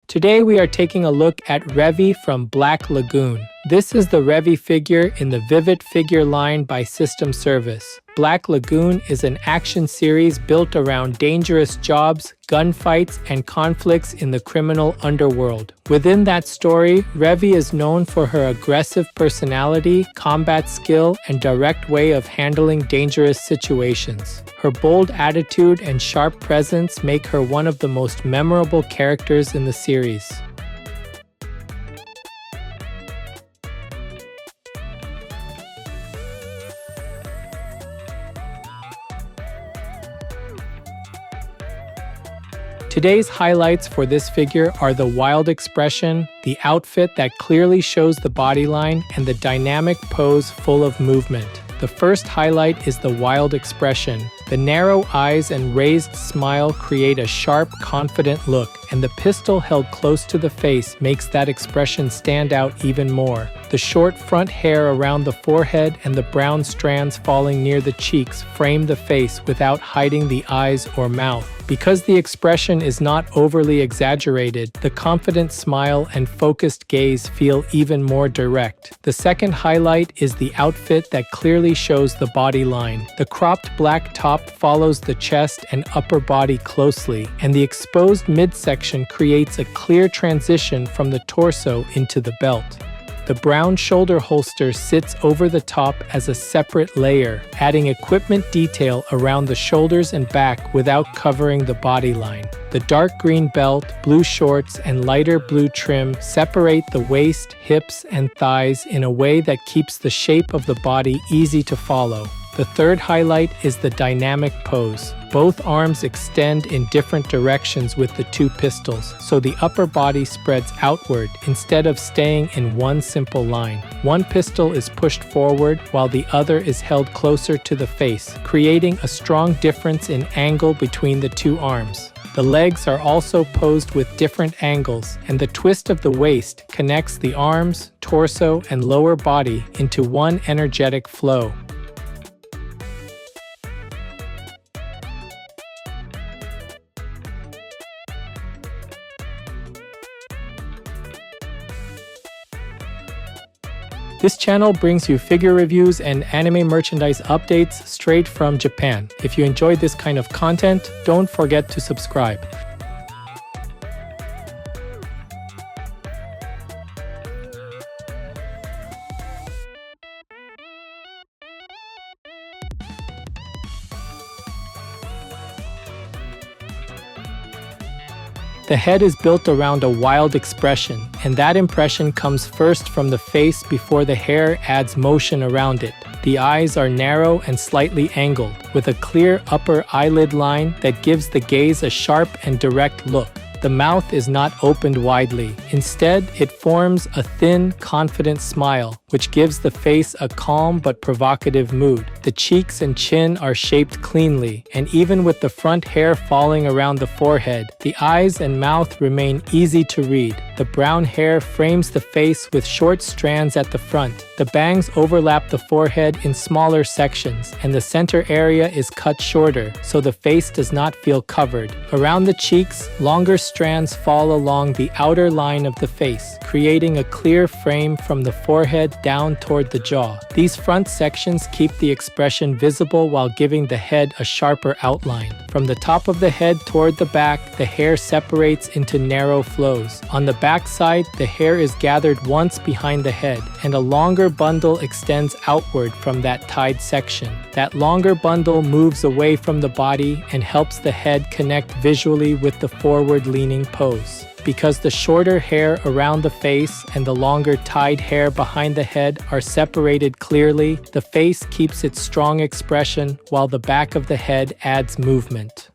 Today we are taking a look at Revy from Black Lagoon. This is the Revy figure in the Vivit Figure line by System Service. Black Lagoon is an action series built around dangerous jobs, gunfights, and conflicts in the criminal underworld. Within that story, Revy is known for her aggressive personality, combat skill, and direct way of handling dangerous situations. Her bold attitude and sharp presence make her one of the most memorable characters in the series. Today's highlights for this figure are the wild expression, the outfit that clearly shows the body line, and the dynamic pose full of movement. The first highlight is the wild expression. The narrow eyes and raised smile create a sharp, confident look, and the pistol held close to the face makes that expression stand out even more. The short front hair around the forehead and the brown strands falling near the cheeks frame the face without hiding the eyes or mouth. Because the expression is not overly exaggerated, the confident smile and focused gaze feel even more direct. The second highlight is the outfit that clearly shows the body line. The cropped black top follows the chest and upper body closely, and the exposed midsection creates a clear transition from the torso into the belt. The brown shoulder holster sits over the top as a separate layer, adding equipment detail around the shoulders and back without covering the body line. The dark green belt, blue shorts, and lighter blue trim separate the waist, hips, and thighs in a way that keeps the shape of the body easy to follow. The third highlight is the dynamic pose. Both arms extend in different directions with the two pistols, so the upper body spreads outward instead of staying in one simple line. One pistol is pushed forward while the other is held closer to the face, creating a strong difference in angle between the two arms. The legs are also posed with different angles, and the twist of the waist connects the arms, torso, and lower body into one energetic flow. This channel brings you figure reviews and anime merchandise updates straight from Japan. If you enjoyed this kind of content, don't forget to subscribe. The head is built around a wild expression, and that impression comes first from the face before the hair adds motion around it. The eyes are narrow and slightly angled, with a clear upper eyelid line that gives the gaze a sharp and direct look. The mouth is not opened widely. Instead, it forms a thin, confident smile, which gives the face a calm but provocative mood. The cheeks and chin are shaped cleanly, and even with the front hair falling around the forehead, the eyes and mouth remain easy to read. The brown hair frames the face with short strands at the front. The bangs overlap the forehead in smaller sections, and the center area is cut shorter, so the face does not feel covered. Around the cheeks, longer strands fall along the outer line of the face, creating a clear frame from the forehead down toward the jaw. These front sections keep the expression visible while giving the head a sharper outline. From the top of the head toward the back, the hair separates into narrow flows. On the back side, the hair is gathered once behind the head, and a longer bundle extends outward from that tied section. That longer bundle moves away from the body and helps the head connect visually with the forward-leaning pose. Because the shorter hair around the face and the longer tied hair behind the head are separated clearly, the face keeps its strong expression while the back of the head adds movement.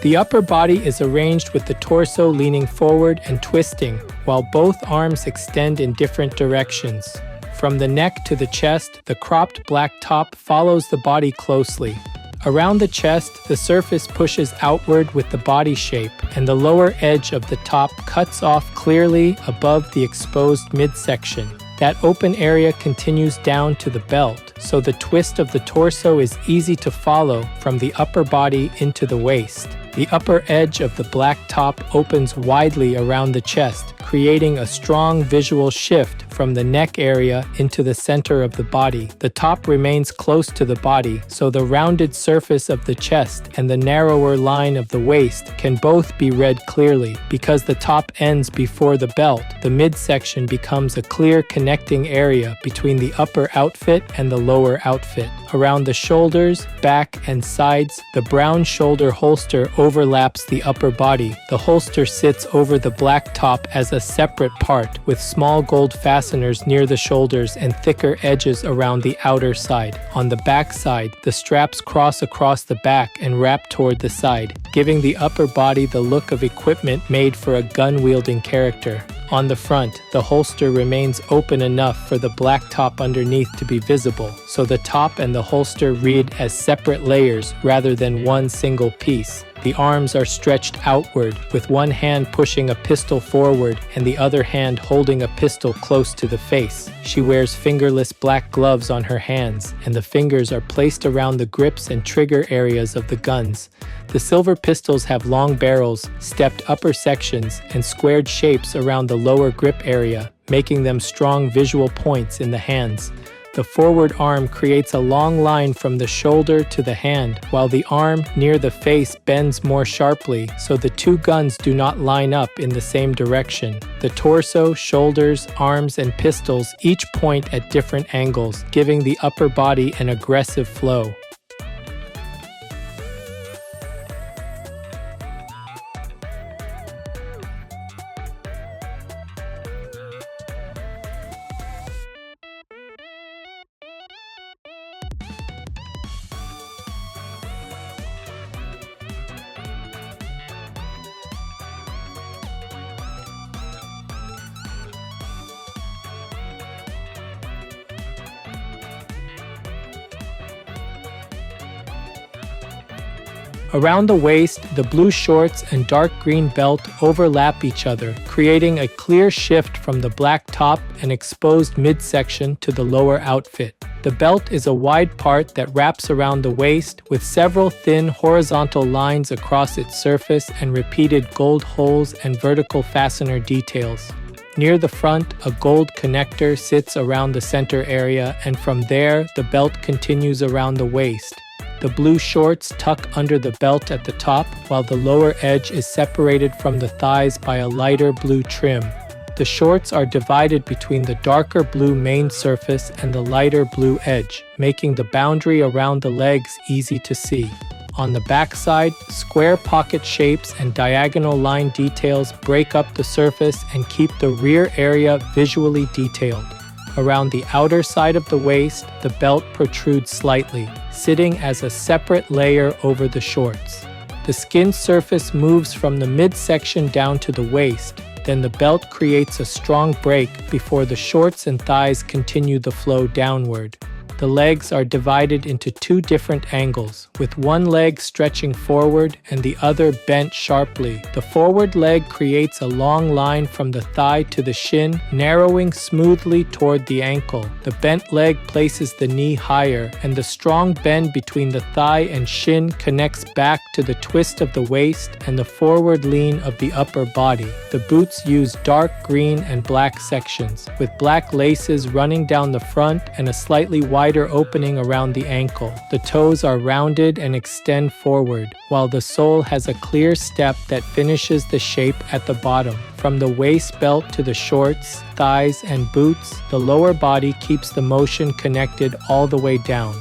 The upper body is arranged with the torso leaning forward and twisting, while both arms extend in different directions. From the neck to the chest, the cropped black top follows the body closely. Around the chest, the surface pushes outward with the body shape, and the lower edge of the top cuts off clearly above the exposed midsection. That open area continues down to the belt, so the twist of the torso is easy to follow from the upper body into the waist. The upper edge of the black top opens widely around the chest, creating a strong visual shift from the neck area into the center of the body. The top remains close to the body, so the rounded surface of the chest and the narrower line of the waist can both be read clearly. Because the top ends before the belt, the midsection becomes a clear connecting area between the upper outfit and the lower outfit. Around the shoulders, back, and sides, the brown shoulder holster overlaps the upper body. The holster sits over the black top as a separate part, with small gold fasteners near the shoulders and thicker edges around the outer side. On the back side, the straps cross across the back and wrap toward the side, giving the upper body the look of equipment made for a gun-wielding character. On the front, the holster remains open enough for the black top underneath to be visible, so the top and the holster read as separate layers rather than one single piece. The arms are stretched outward, with one hand pushing a pistol forward and the other hand holding a pistol close to the face. She wears fingerless black gloves on her hands, and the fingers are placed around the grips and trigger areas of the guns. The silver pistols have long barrels, stepped upper sections, and squared shapes around the lower grip area, making them strong visual points in the hands. The forward arm creates a long line from the shoulder to the hand, while the arm near the face bends more sharply, so the two guns do not line up in the same direction. The torso, shoulders, arms, and pistols each point at different angles, giving the upper body an aggressive flow. Around the waist, the blue shorts and dark green belt overlap each other, creating a clear shift from the black top and exposed midsection to the lower outfit. The belt is a wide part that wraps around the waist, with several thin horizontal lines across its surface and repeated gold holes and vertical fastener details. Near the front, a gold connector sits around the center area, and from there, the belt continues around the waist. The blue shorts tuck under the belt at the top, while the lower edge is separated from the thighs by a lighter blue trim. The shorts are divided between the darker blue main surface and the lighter blue edge, making the boundary around the legs easy to see. On the backside, square pocket shapes and diagonal line details break up the surface and keep the rear area visually detailed. Around the outer side of the waist, the belt protrudes slightly, sitting as a separate layer over the shorts. The skin surface moves from the midsection down to the waist, then the belt creates a strong break before the shorts and thighs continue the flow downward. The legs are divided into two different angles, with one leg stretching forward and the other bent sharply. The forward leg creates a long line from the thigh to the shin, narrowing smoothly toward the ankle. The bent leg places the knee higher, and the strong bend between the thigh and shin connects back to the twist of the waist and the forward lean of the upper body. The boots use dark green and black sections, with black laces running down the front and a slightly wider opening around the ankle. The toes are rounded and extend forward, while the sole has a clear step that finishes the shape at the bottom. From the waist belt to the shorts, thighs, and boots, the lower body keeps the motion connected all the way down.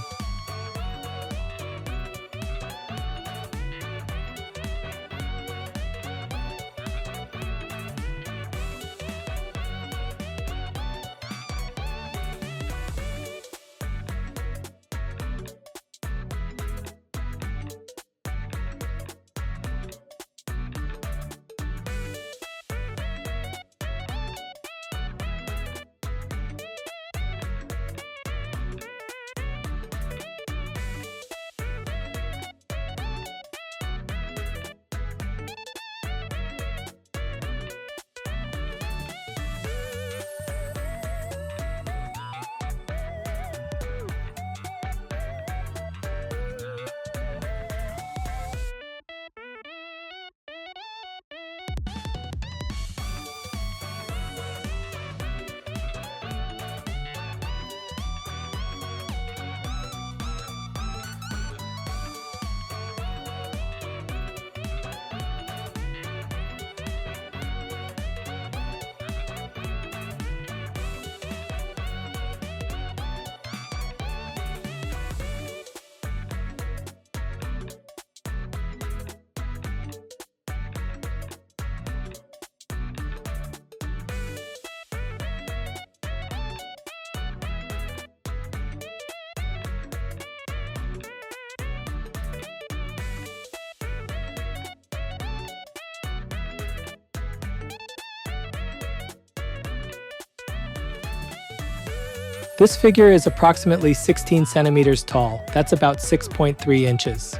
This figure is approximately 16 centimeters tall. That's about 6.3 inches.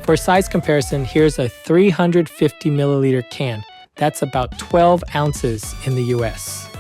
For size comparison, here's a 350 milliliter can. That's about 12 ounces in the US.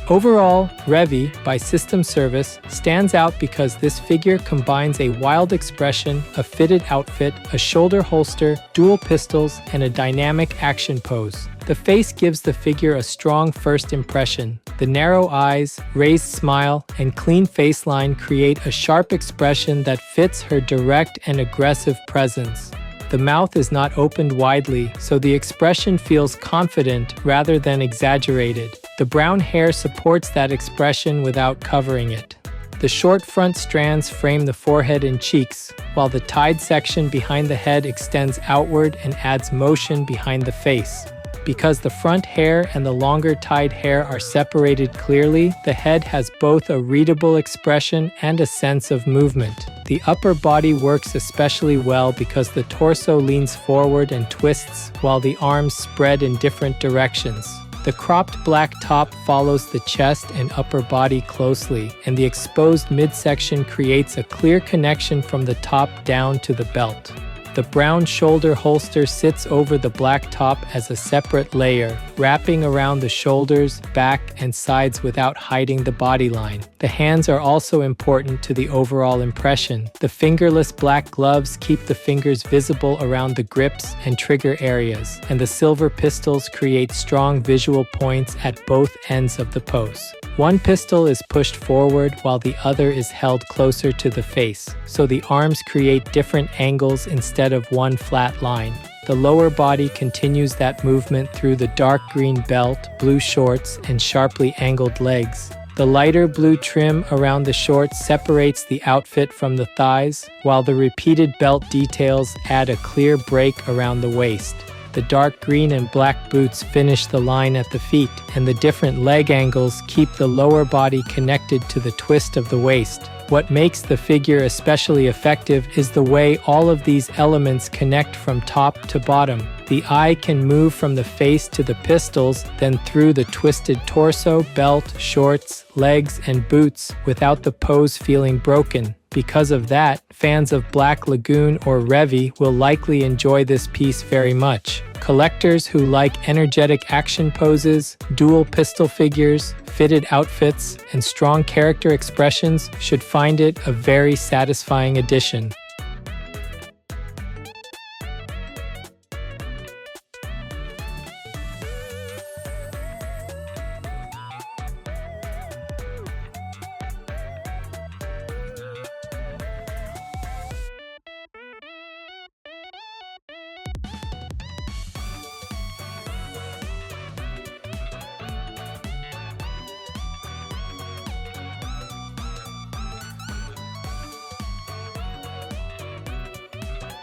Overall, Revy, by System Service, stands out because this figure combines a wild expression, a fitted outfit, a shoulder holster, dual pistols, and a dynamic action pose. The face gives the figure a strong first impression. The narrow eyes, raised smile, and clean face line create a sharp expression that fits her direct and aggressive presence. The mouth is not opened widely, so the expression feels confident rather than exaggerated. The brown hair supports that expression without covering it. The short front strands frame the forehead and cheeks, while the tied section behind the head extends outward and adds motion behind the face. Because the front hair and the longer tied hair are separated clearly, the head has both a readable expression and a sense of movement. The upper body works especially well because the torso leans forward and twists while the arms spread in different directions. The cropped black top follows the chest and upper body closely, and the exposed midsection creates a clear connection from the top down to the belt. The brown shoulder holster sits over the black top as a separate layer, wrapping around the shoulders, back, and sides without hiding the body line. The hands are also important to the overall impression. The fingerless black gloves keep the fingers visible around the grips and trigger areas, and the silver pistols create strong visual points at both ends of the pose. One pistol is pushed forward while the other is held closer to the face, so the arms create different angles instead of one flat line. The lower body continues that movement through the dark green belt, blue shorts, and sharply angled legs. The lighter blue trim around the shorts separates the outfit from the thighs, while the repeated belt details add a clear break around the waist. The dark green and black boots finish the line at the feet, and the different leg angles keep the lower body connected to the twist of the waist. What makes the figure especially effective is the way all of these elements connect from top to bottom. The eye can move from the face to the pistols, then through the twisted torso, belt, shorts, legs, and boots without the pose feeling broken. Because of that, fans of Black Lagoon or Revy will likely enjoy this piece very much. Collectors who like energetic action poses, dual pistol figures, fitted outfits, and strong character expressions should find it a very satisfying addition.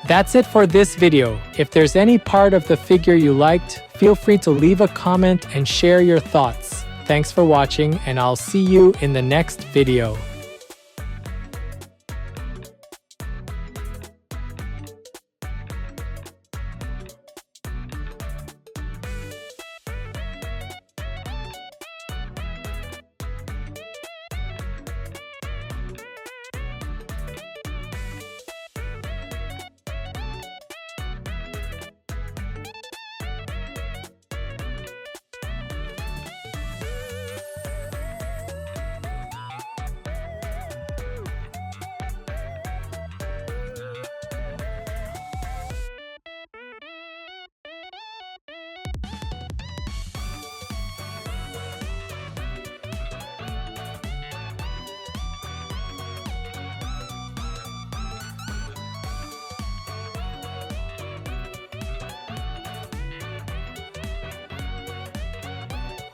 That's it for this video. If there's any part of the figure you liked, feel free to leave a comment and share your thoughts. Thanks for watching, and I'll see you in the next video.